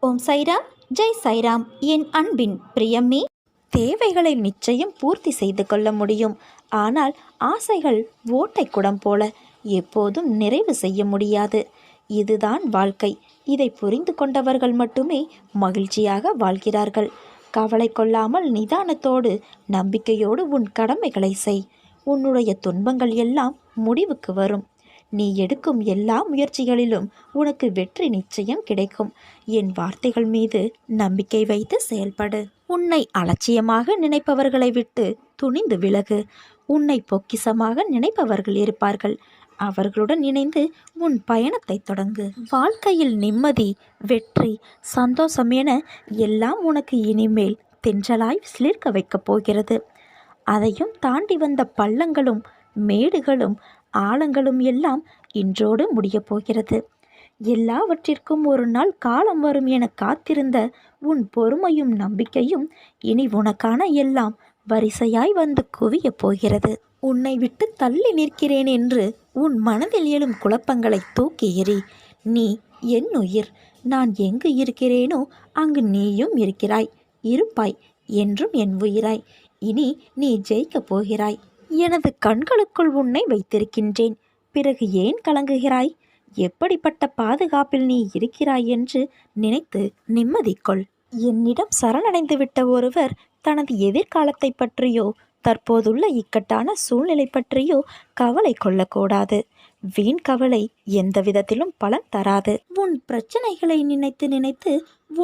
ஓம் சைராம், ஜெய் சைராம். என் அன்பின் பிரியமே, தேவைகளை நிச்சயம் பூர்த்தி செய்து கொள்ள முடியும். ஆனால் ஆசைகள் ஓட்டை குடம் போல எப்போதும் நிறைவு செய்ய முடியாது. இதுதான் வாழ்க்கை. இதை புரிந்து கொண்டவர்கள் மட்டுமே மகிழ்ச்சியாக வாழ்கிறார்கள். கவலை கொள்ளாமல் நிதானத்தோடு நம்பிக்கையோடு உன் கடமைகளை செய். உன்னுடைய துன்பங்கள் எல்லாம் முடிவுக்கு வரும். நீ எடுக்கும் எல்லா முயற்சிகளிலும் உனக்கு வெற்றி நிச்சயம் கிடைக்கும். என் வார்த்தைகள் மீது நம்பிக்கை வைத்து செயல்படு. உன்னை அலட்சியமாக நினைப்பவர்களை விட்டு துணிந்து விலகு. உன்னை பொக்கிசமாக நினைப்பவர்கள் இருப்பார்கள். அவர்களுடன் இணைந்து உன் பயணத்தை தொடங்கு. வாழ்க்கையில் நிம்மதி, வெற்றி, சந்தோஷம் என எல்லாம் உனக்கு இனிமேல் தென்றலாய் சிலிர்க்க வைக்கப் போகிறது. அதையும் தாண்டி வந்த பள்ளங்களும் மேடுகளும் ஆழங்களும் எல்லாம் இன்றோடு முடியப் போகிறது. எல்லாவற்றிற்கும் ஒரு நாள் காலம் வரும் என காத்திருந்த உன் பொறுமையும் நம்பிக்கையும் இனி உனக்கான எல்லாம் வரிசையாய் வந்து குவியப் போகிறது. உன்னை விட்டு தள்ளி நிற்கிறேன் என்று உன் மனதில் எழும் குழப்பங்களை தூக்கி எறி. நீ என் உயிர். நான் எங்கு இருக்கிறேனோ அங்கு நீயும் இருக்கிறாய், இருப்பாய், என்றும் என் உயிராய். இனி நீ ஜெயிக்கப் போகிறாய். எனது கண்களுக்குள் உன்னை வைத்திருக்கின்றேன். பிறகு ஏன் கலங்குகிறாய்? எப்படிப்பட்ட பாதுகாப்பில் நீ இருக்கிறாய் என்று நினைத்து நிம்மதி கொள். என்னிடம் சரணடைந்து விட்ட ஒருவர் தனது எதிர்காலத்தை பற்றியோ தற்போதுள்ள இக்கட்டான சூழ்நிலை பற்றியோ கவலை கொள்ளக்கூடாது. வீண் கவலை எந்த விதத்திலும் பலன் தராது. உன் பிரச்சனைகளை நினைத்து நினைத்து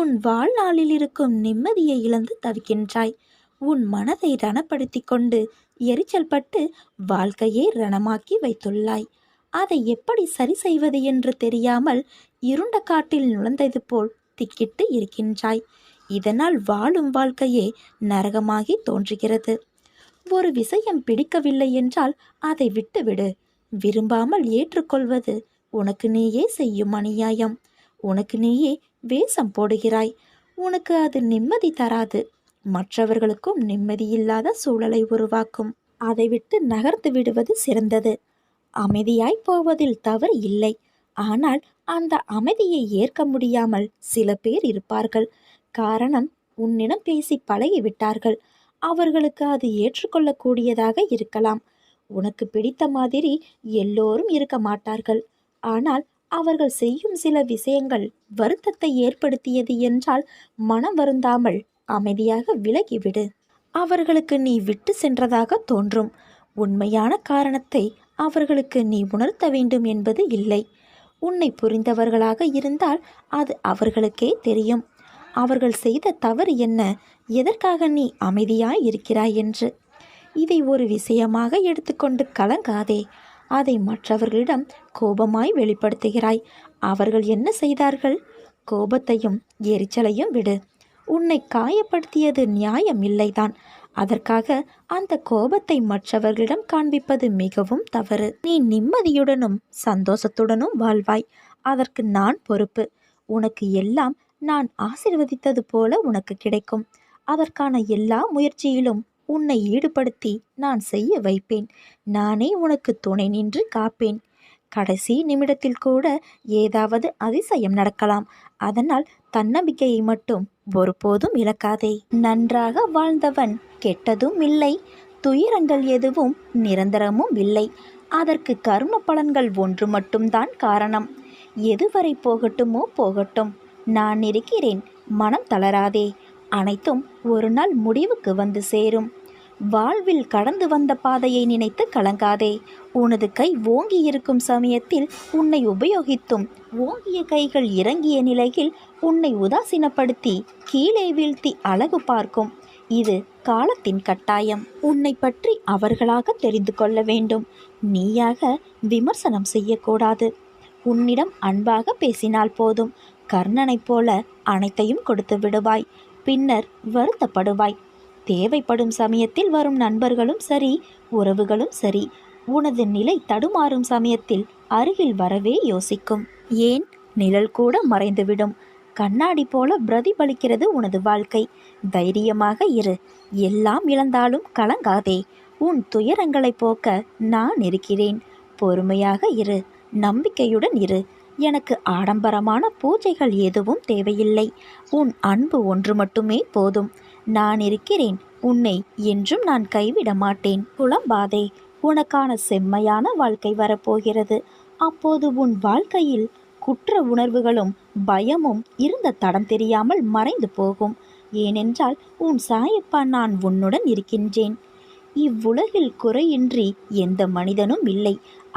உன் வாழ்நாளில் இருக்கும் நிம்மதியை இழந்து தவிக்கின்றாய். உன் மனதை ரணப்படுத்தி கொண்டு எரிச்சல் பட்டு வாழ்க்கையை ரணமாக்கி வைத்துள்ளாய். அதை எப்படி சரி செய்வது என்று தெரியாமல் இருண்ட காட்டில் நுழைந்தது போல் திக்கிட்டு இருக்கின்றாய். இதனால் வாழும் வாழ்க்கையே நரகமாகி தோன்றுகிறது. ஒரு விஷயம் பிடிக்கவில்லை என்றால் அதை விட்டுவிடு. விரும்பாமல் ஏற்றுக்கொள்வது உனக்கு நீயே செய்யும் அநியாயம். உனக்கு நீயே வேஷம் போடுகிறாய். உனக்கு அது நிம்மதி தராது. மற்றவர்களுக்கும் நிம்மதியில்லாத சூழலை உருவாக்கும். அதை விட்டு நகர்ந்து விடுவது சிறந்தது. அமைதியாய் போவதில் தவறு இல்லை. ஆனால் அந்த அமைதியை ஏற்க முடியாமல் சில பேர் இருப்பார்கள். காரணம், உன்னிடம் பேசி பழகிவிட்டார்கள். அவர்களுக்கு அது ஏற்றுக்கொள்ளக்கூடியதாக இருக்கலாம். உனக்கு பிடித்த மாதிரி எல்லோரும் இருக்க மாட்டார்கள். ஆனால் அவர்கள் செய்யும் சில விஷயங்கள் வருத்தத்தை ஏற்படுத்தியது என்றால் மனம் வருந்தாமல் அமைதியாக விலகிவிடு. அவர்களுக்கு நீ விட்டு சென்றதாக தோன்றும். உண்மையான காரணத்தை அவர்களுக்கு நீ உணர்த்த வேண்டும் என்பது இல்லை. உன்னை புரிந்தவர்களாக இருந்தால் அது அவர்களுக்கே தெரியும். அவர்கள் செய்த தவறு என்ன, எதற்காக நீ அமைதியாய் இருக்கிறாய் என்று. இதை ஒரு விஷயமாக எடுத்துக்கொண்டு கலங்காதே. அதை மற்றவர்களிடம் கோபமாய் வெளிப்படுத்துகிறாய். அவர்கள் என்ன செய்தார்கள்? கோபத்தையும் எரிச்சலையும் விடு. உன்னை காயப்படுத்தியது நியாயம் இல்லைதான். அதற்காக அந்த கோபத்தை மற்றவர்களிடம் காண்பிப்பது மிகவும் தவறு. நீ நிம்மதியுடனும் சந்தோஷத்துடனும் வாழ்வாய். அதற்கு நான் பொறுப்பு. உனக்கு எல்லாம் நான் ஆசீர்வதித்தது போல உனக்கு கிடைக்கும். அதற்கான எல்லா முயற்சியிலும் உன்னை ஈடுபடுத்தி நான் செய்ய வைப்பேன். நானே உனக்கு துணை நின்று காப்பேன். கடைசி நிமிடத்தில் கூட ஏதாவது அதிசயம் நடக்கலாம். அதனால் தன்னம்பிக்கையை மட்டும் ஒருபோதும் இழக்காதே. நன்றாக வாழ்ந்தவன் கெட்டதும் இல்லை, துயரங்கள் எதுவும் நிரந்தரமும் இல்லை. அதற்கு கர்ம பலன்கள் ஒன்று மட்டும்தான் காரணம். எதுவரை போகட்டுமோ போகட்டும், நான் இருக்கிறேன். மனம் தளராதே. அனைத்தும் ஒரு நாள் முடிவுக்கு வந்து சேரும். வாழ்வில் கடந்து வந்த பாதையை நினைத்து கலங்காதே. உனது கை ஓங்கி இருக்கும் சமயத்தில் உன்னை உபயோகித்தும் ஓங்கிய கைகள் இறங்கிய நிலையில் உன்னை உதாசீனப்படுத்தி கீழே வீழ்த்தி அழகு பார்க்கும். இது காலத்தின் கட்டாயம். உன்னை பற்றி அவர்களாக தெரிந்து கொள்ள வேண்டும். நீயாக விமர்சனம் செய்யக்கூடாது. உன்னிடம் அன்பாக பேசினால் போதும். கர்ணனைப் போல அனைத்தையும் கொடுத்து விடுவாய். பின்னர் வருத்தப்படுவாய். தேவைப்படும் சமயத்தில் வரும் நண்பர்களும் சரி, உறவுகளும் சரி, உனது நிலை தடுமாறும் சமயத்தில் அருகில் வரவே யோசிக்கும். ஏன், நிழல் கூட மறைந்துவிடும். கண்ணாடி போல பிரதிபலிக்கிறது உனது வாழ்க்கை. தைரியமாக இரு. எல்லாம் இழந்தாலும் கலங்காதே. உன் துயரங்களை போக்க நான் இருக்கிறேன். பொறுமையாக இரு. நம்பிக்கையுடன் இரு. எனக்கு ஆடம்பரமான பூஜைகள் எதுவும் தேவையில்லை. உன் அன்பு ஒன்று மட்டுமே போதும். நான் இருக்கிறேன். உன்னை என்றும் நான் கைவிட மாட்டேன். புலம்பாதே. உனக்கான செம்மையான வாழ்க்கை வரப்போகிறது. அப்போது உன் வாழ்க்கையில் குற்ற உணர்வுகளும் பயமும் இருந்த தடம் தெரியாமல் மறைந்து போகும். ஏனென்றால் உன் சாயப்பா நான் உன்னுடன் இருக்கின்றேன். இவ்வுலகில் குறையின்றி எந்த மனிதனும் இல்லை.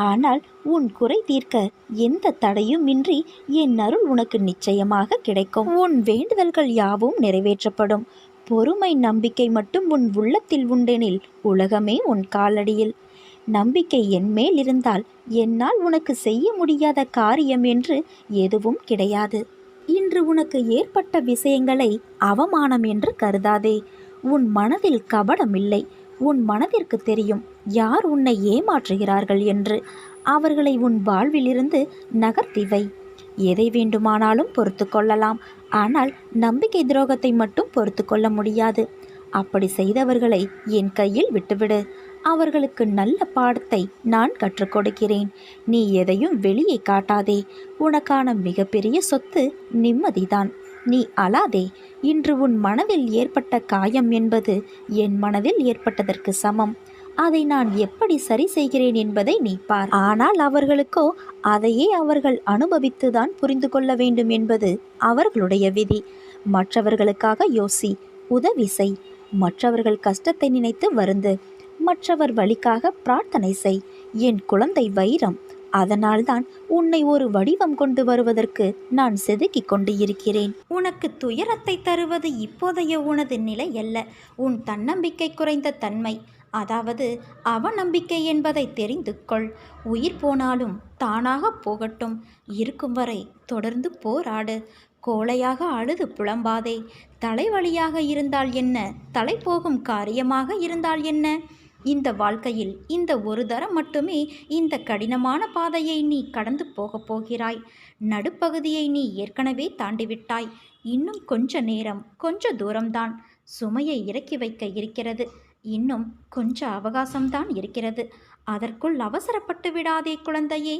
ஆனால் உன் குறை தீர்க்க எந்த தடையும் இன்றி என் அருள் உனக்கு நிச்சயமாக கிடைக்கும். உன் வேண்டுதல்கள் யாவும் நிறைவேற்றப்படும். பொறுமை நம்பிக்கை மட்டும் உன் உள்ளத்தில் உண்டெனில் உலகமே உன் காலடியில். நம்பிக்கை என்மேல் இருந்தால் என்னால் உனக்கு செய்ய முடியாத காரியம் என்று எதுவும் கிடையாது. இன்று உனக்கு ஏற்பட்ட விஷயங்களை அவமானம் என்று கருதாதே. உன் மனதில் கபடமில்லை. உன் மனதிற்கு தெரியும் யார் உன்னை ஏமாற்றுகிறார்கள் என்று. அவர்களை உன் வாழ்விலிருந்து நகர்த்தி வை. எதை வேண்டுமானாலும் பொறுத்து கொள்ளலாம். ஆனால் நம்பிக்கை துரோகத்தை மட்டும் பொறுத்து கொள்ள முடியாது. அப்படி செய்தவர்களை என் கையில் விட்டுவிடு. அவர்களுக்கு நல்ல பாடத்தை நான் கற்றுக் கொடுக்கிறேன். நீ எதையும் வெளியே காட்டாதே. உனக்கான மிகப்பெரிய சொத்து நிம்மதிதான். நீ அழாதே. இன்று உன் மனதில் ஏற்பட்ட காயம் என்பது என் மனதில் ஏற்பட்டதற்கு சமம். அதை நான் எப்படி சரி செய்கிறேன் என்பதை நீ பார். ஆனால் அவர்களுக்கோ அதையே அவர்கள் அனுபவித்துதான் புரிந்து கொள்ள வேண்டும் என்பது அவர்களுடைய விதி. மற்றவர்களுக்காக யோசி, உதவி செய். மற்றவர்கள் கஷ்டத்தை நினைத்து வருந்து. மற்றவர் வழிக்காக பிரார்த்தனை செய். என் குழந்தை வைரம். அதனால்தான் உன்னை ஒரு வடிவம் கொண்டு வருவதற்கு நான் செதுக்கிக் கொண்டு இருக்கிறேன். உனக்கு துயரத்தை தருவது இப்போதைய உனது நிலை அல்ல, உன் தன்னம்பிக்கை குறைந்த தன்மை. அதாவது அவநம்பிக்கை என்பதை தெரிந்து கொள். உயிர் போனாலும் தானாக போகட்டும். இருக்கும் வரை தொடர்ந்து போராடு. கோழையாக அழுது புலம்பாதே. தலைவலியாக இருந்தால் என்ன, தலை போகும் காரியமாக இருந்தால் என்ன? இந்த வாழ்க்கையில் இந்த ஒரு தரம் மட்டுமே இந்த கடினமான பாதையை நீ கடந்து போகப் போகிறாய். நடுப்பகுதியை நீ ஏற்கனவே தாண்டிவிட்டாய். இன்னும் கொஞ்ச நேரம், கொஞ்ச தூரம்தான். சுமையை இறக்கி வைக்க இருக்கிறது. இன்னும் கொஞ்ச அவகாசம்தான் இருக்கிறது. அதற்குள் அவசரப்பட்டு விடாதே குழந்தையே.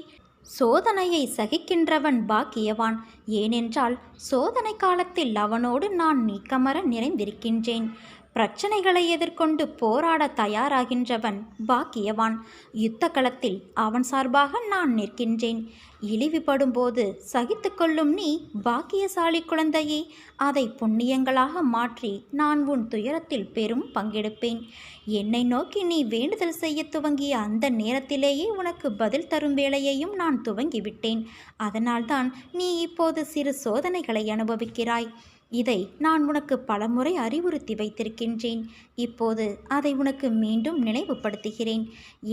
சோதனையை சகிக்கின்றவன் பாக்கியவான். ஏனென்றால் சோதனை காலத்தில் அவனோடு நான் நீக்கமர நிறைந்திருக்கின்றேன். பிரச்சனைகளை எதிர்கொண்டு போராட தயாராகின்றவன் பாக்கியவான். யுத்த களத்தில் அவன் சார்பாக நான் நிற்கின்றேன். இழிவுபடும் போது சகித்து கொள்ளும் நீ பாக்கியசாலி குழந்தையே. அதை புண்ணியங்களாக மாற்றி நான் உன் துயரத்தில் பெரும் பங்கெடுப்பேன். என்னை நோக்கி நீ வேண்டுதல் செய்ய துவங்கிய அந்த நேரத்திலேயே உனக்கு பதில் தரும் வேளையையும் நான் துவங்கிவிட்டேன். அதனால்தான் நீ இப்போது சிறு சோதனைகளை அனுபவிக்கிறாய். இதை நான் உனக்கு பலமுறை அறிவுறுத்தி வைத்திருக்கின்றேன். இப்போது அதை உனக்கு மீண்டும் நினைவுபடுத்துகிறேன்.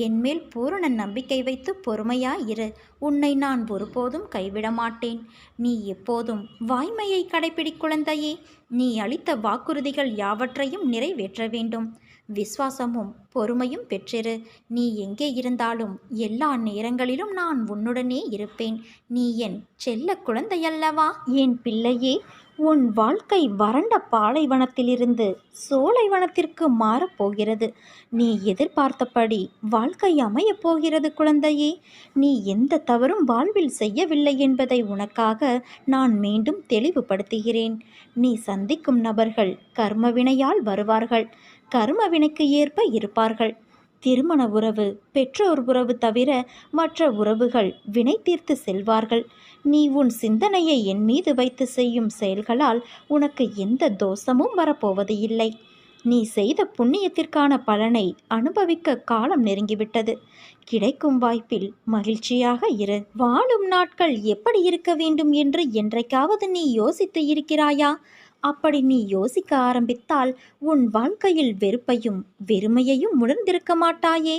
என்மேல் பூரண நம்பிக்கை வைத்து பொறுமையாயிரு. உன்னை நான் ஒருபோதும் கைவிட மாட்டேன். நீ எப்போதும் வாய்மையை கடைப்பிடி குழந்தையே. நீ அளித்த வாக்குறுதிகள் யாவற்றையும் நிறைவேற்ற வேண்டும். விசுவாசமும் பொறுமையும் பெற்றிரு. நீ எங்கே இருந்தாலும் எல்லா நேரங்களிலும் நான் உன்னுடனே இருப்பேன். நீ என் செல்ல குழந்தையல்லவா? என் பிள்ளையே, உன் வாழ்க்கை வறண்ட பாலைவனத்திலிருந்து சோலைவனத்திற்கு மாறப்போகிறது. நீ எதிர்பார்த்தபடி வாழ்க்கை அமையப் போகிறது குழந்தையே. நீ எந்த தவறும் வாழ்வில் செய்யவில்லை என்பதை உனக்காக நான் மீண்டும் தெளிவுபடுத்துகிறேன். நீ சந்திக்கும் நபர்கள் கர்மவினையால் வருவார்கள். கர்மவினைக்கு ஏற்ப இருப்பார்கள். திருமண உறவு, பெற்றோர் உறவு தவிர மற்ற உறவுகள் வினை தீர்த்து செல்வார்கள். நீ உன் சிந்தனையை என் மீது வைத்து செய்யும் செயல்களால் உனக்கு எந்த தோஷமும் வரப்போவது இல்லை. நீ செய்த புண்ணியத்திற்கான பலனை அனுபவிக்க காலம் நெருங்கிவிட்டது. கிடைக்கும் வாய்ப்பில் மகிழ்ச்சியாக இரு. வாழும் நாட்கள் எப்படி இருக்க வேண்டும் என்று என்றைக்காவது நீ யோசித்து இருக்கிறாயா? அப்படி நீ யோசிக்க ஆரம்பித்தால் உன் வாழ்க்கையில் வெறுப்பையும் வெறுமையையும் உணர்ந்திருக்க மாட்டாயே.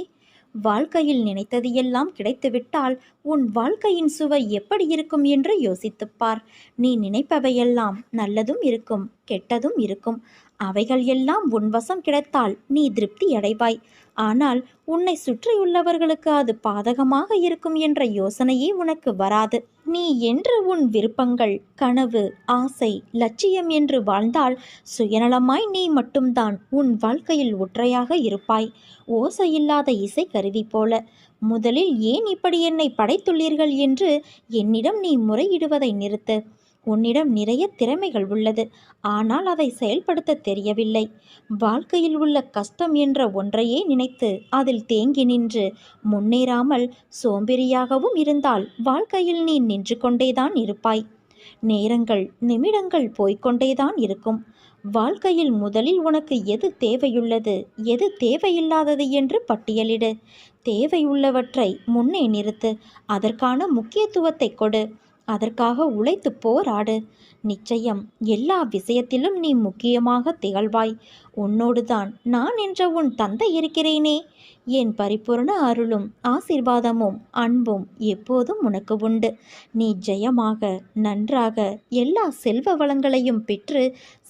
வாழ்க்கையில் நினைத்தது எல்லாம் கிடைத்துவிட்டால் உன் வாழ்க்கையின் சுவை எப்படி இருக்கும் என்று யோசித்துப்பார். நீ நினைப்பவையெல்லாம் நல்லதும் இருக்கும், கெட்டதும் இருக்கும். அவைகள் எல்லாம் உன் வசம் கிடைத்தால் நீ திருப்தி அடைவாய். ஆனால் உன்னை சுற்றியுள்ளவர்களுக்கு அது பாதகமாக இருக்கும் என்ற யோசனையே உனக்கு வராது. நீ என்று உன் விருப்பங்கள், கனவு, ஆசை, லட்சியம் என்று வாழ்ந்தால் சுயநலமாய் நீ மட்டும்தான் உன் வாழ்க்கையில் ஒற்றையாக இருப்பாய். ஓசையில்லாத இசை கருவி போல. முதலில் ஏன் இப்படி என்னை படைத்துள்ளீர்கள் என்று என்னிடம் நீ முறையிடுவதை நிறுத்து. உன்னிடம் நிறைய திறமைகள் உள்ளது, ஆனால் அதை செயல்படுத்த தெரியவில்லை. வாழ்க்கையில் உள்ள கஷ்டம் என்ற ஒன்றையே நினைத்து அதில் தேங்கி நின்று முன்னேறாமல் சோம்பேறியாகவும் இருந்தால் வாழ்க்கையில் நீ நின்று கொண்டேதான் இருப்பாய். நேரங்கள், நிமிடங்கள் போய்கொண்டேதான் இருக்கும். வாழ்க்கையில் முதலில் உனக்கு எது தேவையுள்ளது, எது தேவையில்லாதது என்று பட்டியலிடு. தேவையுள்ளவற்றை முன்னே நிறுத்து. அதற்கான முக்கியத்துவத்தை கொடு. அதற்காக உழைத்து போராடு. நிச்சயம் எல்லா விஷயத்திலும் நீ முக்கியமாக திகழ்வாய். உன்னோடுதான் நான் என்ற உன் தந்தை இருக்கிறேனே. என் பரிபூர்ண அருளும் ஆசீர்வாதமும் அன்பும் எப்போதும் உனக்கு உண்டு. நீ ஜெயமாக, நன்றாக, எல்லா செல்வ வளங்களையும் பெற்று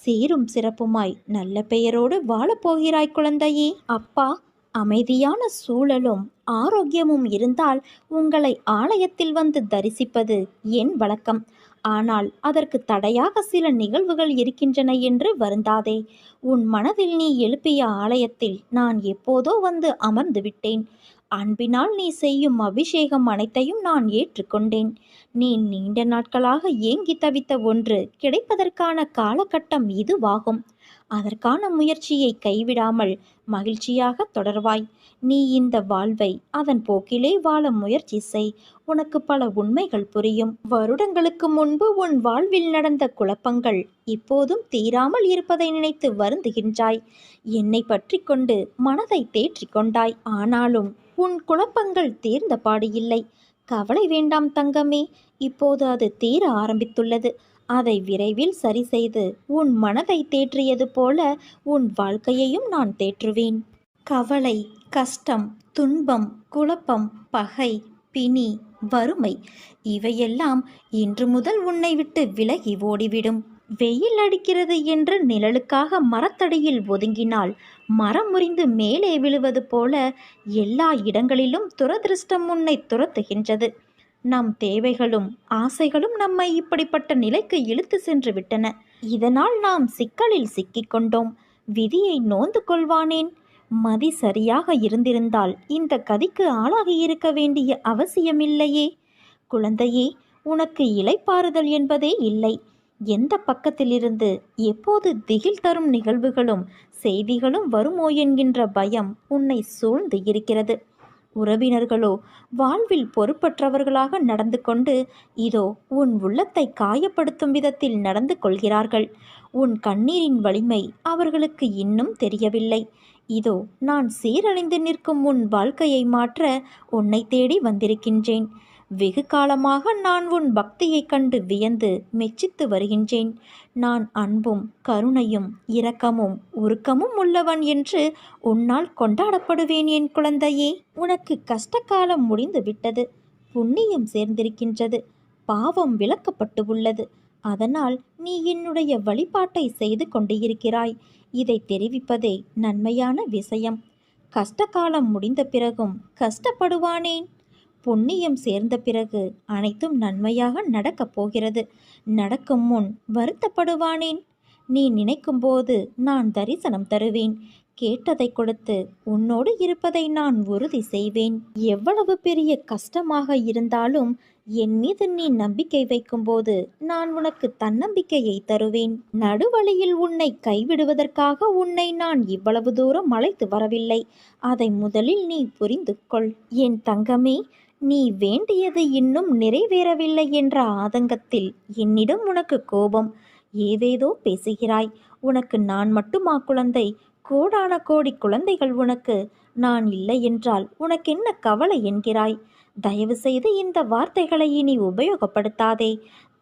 சீரும் சிறப்புமாய் நல்ல பெயரோடு வாழப்போகிறாய் குழந்தையே. அப்பா, அமைதியான சூழலும் ஆரோக்கியமும் இருந்தால் உங்களை ஆலயத்தில் வந்து தரிசிப்பது என் வழக்கம். ஆனால் அதற்கு தடையாக சில நிகழ்வுகள் இருக்கின்றன என்று வருந்தாதே. உன் மனதில் நீ எழுப்பிய ஆலயத்தில் நான் எப்போதோ வந்து அமர்ந்து விட்டேன். அன்பினால் நீ செய்யும் அபிஷேகம் அனைத்தையும் நான் ஏற்றுக்கொண்டேன். நீ நீண்ட நாட்களாக ஏங்கி தவித்த ஒன்று கிடைப்பதற்கான காலகட்டம் இதுவாகும். அதற்கான முயற்சியை கைவிடாமல் மகிழ்ச்சியாக தொடர்வாய். நீ இந்த வாழ்வை அதன் போக்கிலே வாழ முயற்சி செய். உனக்கு பல உண்மைகள் புரியும். வருடங்களுக்கு முன்பு உன் வாழ்வில் நடந்த குழப்பங்கள் இப்போதும் தீராமல் இருப்பதை நினைத்து வருந்துகின்றாய். என்னை பற்றி கொண்டு மனதை தேற்றிக் கொண்டாய். ஆனாலும் உன் குழப்பங்கள் தீர்ந்தபாடு இல்லை. கவலை வேண்டாம் தங்கமே. இப்போது அது தீர ஆரம்பித்துள்ளது. அதை விரைவில் சரி செய்து உன் மனதை தேற்றியது போல உன் வாழ்க்கையையும் நான் தேற்றுவேன். கவலை, கஷ்டம், துன்பம், குழப்பம், பகை, பிணி, வறுமை இவையெல்லாம் இன்று முதல் உன்னை விட்டு விலகி ஓடிவிடும். வெயில் அடிக்கிறது என்று நிழலுக்காக மரத்தடியில் ஒதுங்கினால் மரம் முறிந்து மேலே விழுவது போல எல்லா இடங்களிலும் துரதிருஷ்டம் உன்னை துரத்துகின்றது. நம் தேவைகளும் ஆசைகளும் நம்மை இப்படிப்பட்ட நிலைக்கு இழுத்து சென்று விட்டன. இதனால் நாம் சிக்கலில் சிக்கிக்கொண்டோம். விதியை நோந்து கொள்வானேன்? மதி சரியாக இருந்திருந்தால் இந்த கதிக்கு ஆளாகி இருக்க வேண்டிய அவசியமில்லையே. குழந்தையே, உனக்கு இளைப்பாறுதல் என்பதே இல்லை. எந்த பக்கத்திலிருந்து எப்போது திகில் தரும் நிகழ்வுகளும் செய்திகளும் வருமோ என்கின்ற பயம் உன்னை சூழ்ந்து இருக்கிறது. உறவினர்களோ வாழ்வில் பொறுப்பற்றவர்களாக நடந்து கொண்டு இதோ உன் உள்ளத்தை காயப்படுத்தும் விதத்தில் நடந்து கொள்கிறார்கள். உன் கண்ணீரின் வலிமை அவர்களுக்கு இன்னும் தெரியவில்லை. இதோ நான் சீரழிந்து நிற்கும் உன் வாழ்க்கையை மாற்ற உன்னை தேடி வந்திருக்கின்றேன். வெகு காலமாக நான் உன் பக்தியைக் கண்டு வியந்து மெச்சித்து வருகின்றேன். நான் அன்பும் கருணையும் இரக்கமும் உருக்கமும் உள்ளவன் என்று உன்னால் கொண்டாடப்படுவேன் என் குழந்தையே. உனக்கு கஷ்டகாலம் முடிந்து விட்டது. புண்ணியம் சேர்ந்திருக்கின்றது. பாவம் விலக்கப்பட்டு உள்ளது. அதனால் நீ என்னுடைய வழிபாட்டை செய்து கொண்டிருக்கிறாய். இதை தெரிவிப்பதே நன்மையான விஷயம். கஷ்டகாலம் முடிந்த பிறகும் கஷ்டப்படுவானேன்? புண்ணியம் சேர்ந்த பிறகு அனைத்தும் நன்மையாக நடக்கப் போகிறது. நடக்கும் முன் வருத்தப்படுவானேன்? நீ நினைக்கும்போது நான் தரிசனம் தருவேன். கேட்டதை கொடுத்து உன்னோடு இருப்பதை நான் உறுதி செய்வேன். எவ்வளவு பெரிய கஷ்டமாக இருந்தாலும் என் மீது நீ நம்பிக்கை வைக்கும்போது நான் உனக்கு தன்னம்பிக்கையை தருவேன். நடுவழியில் உன்னை கைவிடுவதற்காக உன்னை நான் இவ்வளவு தூரம் அழைத்து வரவில்லை. அதை முதலில் நீ புரிந்து கொள். என் தங்கமே, நீ வேண்டியது இன்னும் நிறைவேறவில்லை என்ற ஆதங்கத்தில் என்னிடம் உனக்கு கோபம். ஏதேதோ பேசுகிறாய். உனக்கு நான் மட்டுமா குழந்தை? கோடான கோடி குழந்தைகள் உனக்கு. நான் இல்லை என்றால் உனக்கென்ன கவலை என்கிறாய்? தயவு செய்து இந்த வார்த்தைகளை இனி உபயோகப்படுத்தாதே.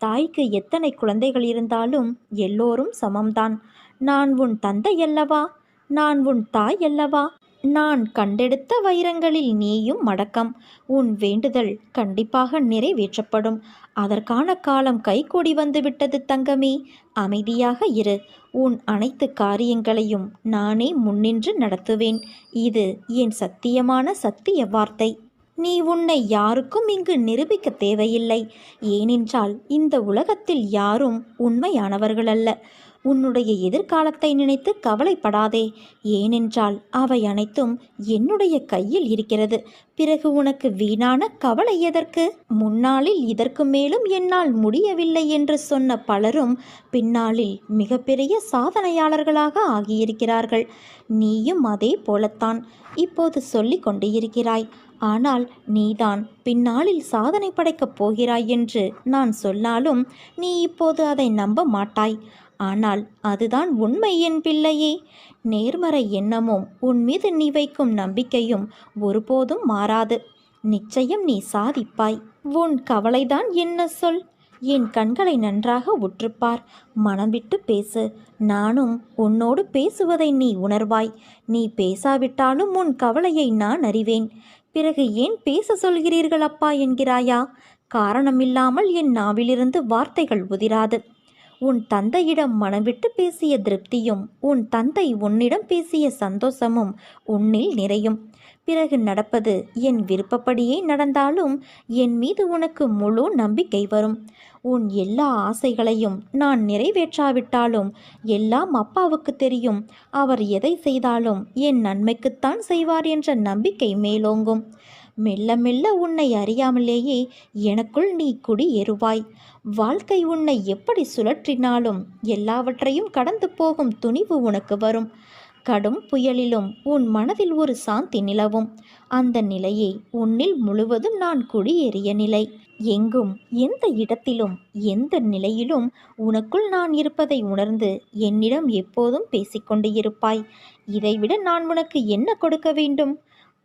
தாய்க்கு எத்தனை குழந்தைகள் இருந்தாலும் எல்லோரும் சமம்தான். நான் உன் தந்தை அல்லவா? நான் உன் தாய் அல்லவா? நான் கண்டெடுத்த வைரங்களில் நீயும் அடக்கம். உன் வேண்டுதல் கண்டிப்பாக நிறைவேற்றப்படும். அதற்கான காலம் கைகூடி வந்துவிட்டது தங்கமே. அமைதியாக இரு. உன் அனைத்து காரியங்களையும் நானே முன்னின்று நடத்துவேன். இது என் சத்தியமான சத்திய வார்த்தை. நீ உன்னை யாருக்கும் இங்கு நிரூபிக்க தேவையில்லை. ஏனென்றால் இந்த உலகத்தில் யாரும் உண்மையானவர்களல்ல. உன்னுடைய எதிர்காலத்தை நினைத்து கவலைப்படாதே. ஏனென்றால் அவை அனைத்தும் என்னுடைய கையில் இருக்கிறது. பிறகு உனக்கு வீணான கவலை எதற்கு? முன்னாளில் இதற்கு மேலும் என்னால் முடியவில்லை என்று சொன்ன பலரும் பின்னாளில் மிகப்பெரிய சாதனையாளர்களாக ஆகியிருக்கிறார்கள். நீயும் அதே போலத்தான் இப்போது சொல்லிக் கொண்டு இருக்கிறாய். ஆனால் நீதான் பின்னாளில் சாதனை படைக்கப் போகிறாய் என்று நான் சொன்னாலும் நீ இப்போது அதை நம்ப மாட்டாய். ஆனால் அதுதான் உண்மை என் பிள்ளையே. நேர்மறை எண்ணமும் உன் மீது நீ வைக்கும் நம்பிக்கையும் ஒருபோதும் மாறாது. நிச்சயம் நீ சாதிப்பாய். உன் கவலைதான் என்ன சொல். என் கண்களை நன்றாக உற்றுப்பார். மனம் விட்டு பேசு. நானும் உன்னோடு பேசுவதை நீ உணர்வாய். நீ பேசாவிட்டாலும் உன் கவலையை நான் அறிவேன். பிறகு ஏன் பேச சொல்கிறீர்கள் அப்பா என்கிறாயா? காரணமில்லாமல் என் நாவிலிருந்து வார்த்தைகள் உதிராது. உன் தந்தையிடம் மனம்விட்டு பேசிய திருப்தியும் உன் தந்தை உன்னிடம் பேசிய சந்தோஷமும் உன்னில் நிறையும். பிறகு நடப்பது என் விருப்பப்படியே நடந்தாலும் என் மீது உனக்கு முழு நம்பிக்கை வரும். உன் எல்லா ஆசைகளையும் நான் நிறைவேற்றாவிட்டாலும் எல்லாம் அப்பாவுக்கு தெரியும். அவர் எதை செய்தாலும் என் நன்மைக்குத்தான் செய்வார் என்ற நம்பிக்கை மேலோங்கும். மெல்ல மெல்ல உன்னை அறியாமலேயே எனக்குள் நீ குடியேறுவாய். வாழ்க்கை உன்னை எப்படி சுழற்றினாலும் எல்லாவற்றையும் கடந்து போகும் துணிவு உனக்கு வரும். கடும் புயலிலும் உன் மனதில் ஒரு சாந்தி நிலவும். அந்த நிலையை உன்னில் முழுவதும் நான் குடியேறிய நிலை. எங்கும் எந்த இடத்திலும் எந்த நிலையிலும் உனக்குள் நான் இருப்பதை உணர்ந்து என்னிடம் எப்போதும் பேசிக்கொண்டு இருப்பாய். இதைவிட நான் உனக்கு என்ன கொடுக்க வேண்டும்?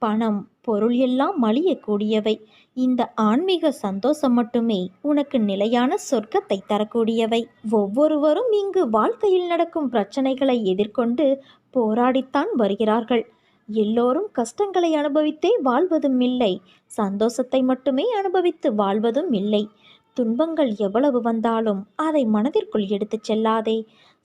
பணம் பொருள் எல்லாம் மலியக்கூடியவை. இந்த ஆன்மீக சந்தோஷம் மட்டுமே உனக்கு நிலையான சொர்க்கத்தை தரக்கூடியவை. ஒவ்வொருவரும் இங்கு வாழ்க்கையில் நடக்கும் பிரச்சனைகளை எதிர்கொண்டு போராடித்தான் வருகிறார்கள். எல்லோரும் கஷ்டங்களை அனுபவித்தே வாழ்வதும் இல்லை, சந்தோஷத்தை மட்டுமே அனுபவித்து வாழ்வதும் இல்லை. துன்பங்கள் எவ்வளவு வந்தாலும் அதை மனதிற்குள் எடுத்துச் செல்லாதே.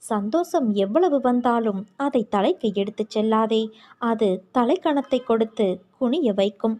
சந்தோஷம் எவ்வளவு வந்தாலும் அதை தலைக்கு எடுத்துச் செல்லாதே. அது தலைக்கணத்தை கொடுத்து குனிய வைக்கும்.